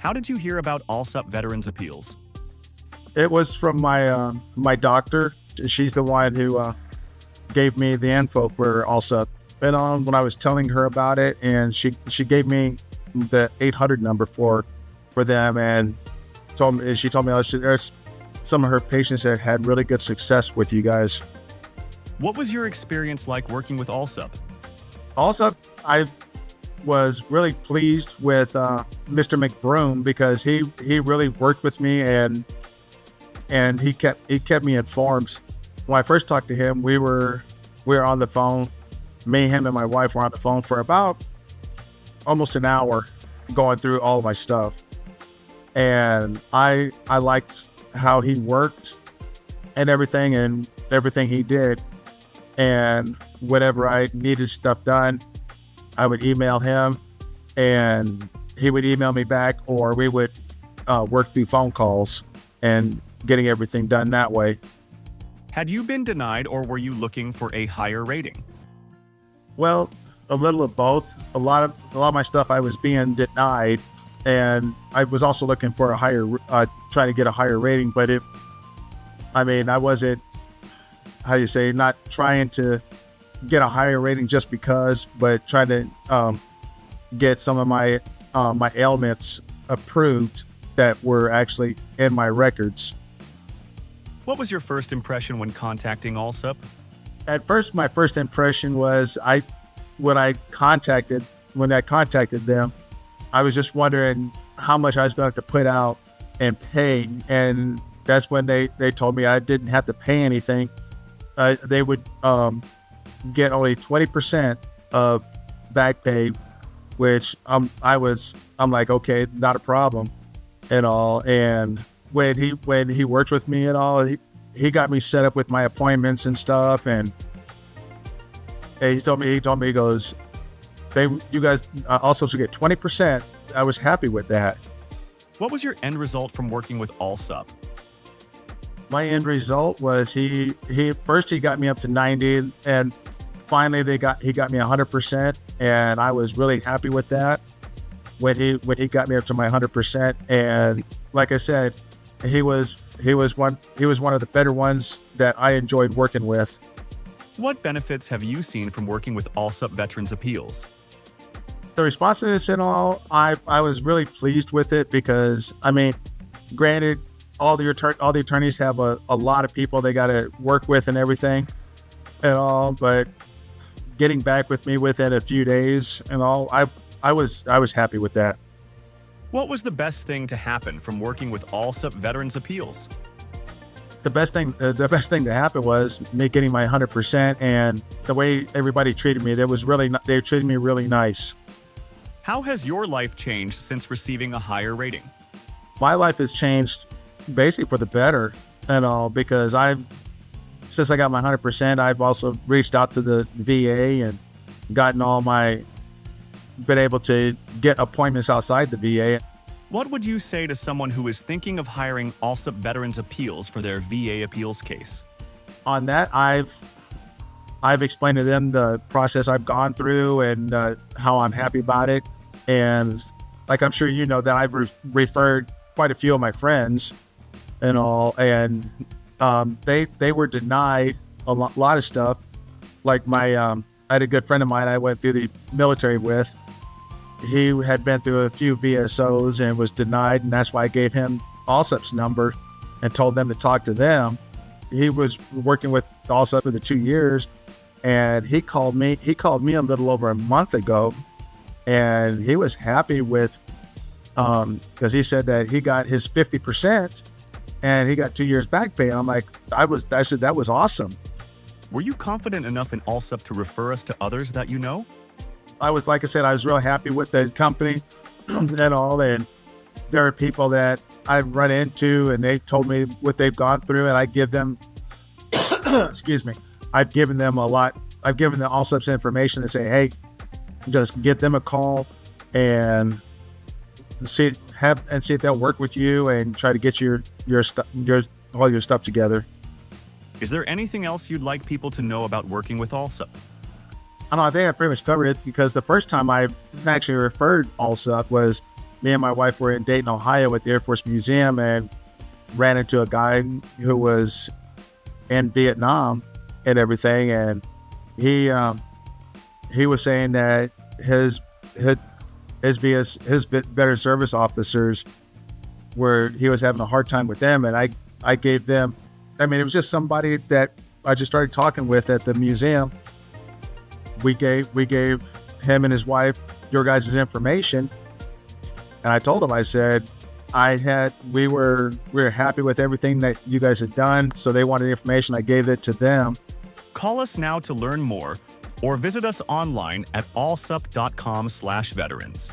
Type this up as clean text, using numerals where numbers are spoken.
How did you hear about Allsup Veterans Appeals? It was from my doctor. She's the one who gave me the info for Allsup. And when I was telling her about it, and she gave me the 800 number for them, and she told me there's some of her patients that had really good success with you guys. What was your experience like working with Allsup? Allsup, I was really pleased with Mr. McBroom because he really worked with me and he kept me informed. When I first talked to him, we were on the phone. Me, him, and my wife were on the phone for about almost an hour going through all of my stuff. And I liked how he worked and everything he did. And whenever I needed stuff done, I would email him and he would email me back, or we would work through phone calls and getting everything done that way. Had you been denied, or were you looking for a higher rating? Well, a little of both. A lot of my stuff I was being denied, and I was also looking for a higher, trying to get a higher rating. But I wasn't, not trying to get a higher rating just because, but trying to get some of my my ailments approved that were actually in my records. What was your first impression when contacting Allsup? At first, my first impression was when I contacted them, I was just wondering how much I was going to have to put out and pay. And that's when they told me I didn't have to pay anything. They would get only 20% of back pay, which I'm like, okay, not a problem and all. And when he worked with me and all, he got me set up with my appointments and stuff. And he told me, he goes, you guys also should get 20%. I was happy with that. What was your end result from working with Allsup? My end result was he got me up to 90, and finally he got me 100%, and I was really happy with that when he got me up to my 100%. And like I said, he was one of the better ones that I enjoyed working with. What benefits have you seen from working with Allsup Veterans Appeals? The responsiveness and all, I was really pleased with it because, granted, all the attorneys have a lot of people they got to work with and everything and all, but getting back with me within a few days and all, I was happy with that. What was the best thing to happen from working with Allsup Veterans Appeals? The best thing to happen was me getting my 100%, and the way everybody treated me, they treated me really nice. How has your life changed since receiving a higher rating? My life has changed basically for the better and all, because since I got my 100%, I've also reached out to the VA and been able to get appointments outside the VA. What would you say to someone who is thinking of hiring Allsup Veterans Appeals for their VA appeals case? On that, I've explained to them the process I've gone through and how I'm happy about it. And like I'm sure you know that I've referred quite a few of my friends and all, and they were denied a lot of stuff. Like I had a good friend of mine I went through the military with. He had been through a few VSOs and was denied, and that's why I gave him Allsup's number and told them to talk to them. He was working with Allsup for the 2 years, and he called me a little over a month ago, and he was happy with because he said that he got his 50% and he got 2 years back pay. And I'm like, I said that was awesome. Were you confident enough in Allsup to refer us to others that you know? Like I said, I was real happy with the company and all, and there are people that I've run into and they told me what they've gone through, and I give them, excuse me, I've given them a lot. I've given them Allsup's information to say, hey, just get them a call and see if they'll work with you and try to get all your stuff together. Is there anything else you'd like people to know about working with Allsup? I think I pretty much covered it, because the first time I actually referred Allsup was me and my wife were in Dayton, Ohio at the Air Force Museum and ran into a guy who was in Vietnam and everything. And he was saying that his veteran service officers he was having a hard time with them. And I gave them, I mean, it was just somebody that I just started talking with at the museum. We gave him and his wife your guys' information. And I told him, I said, we were happy with everything that you guys had done. So they wanted information. I gave it to them. Call us now to learn more or visit us online at allsup.com/veterans.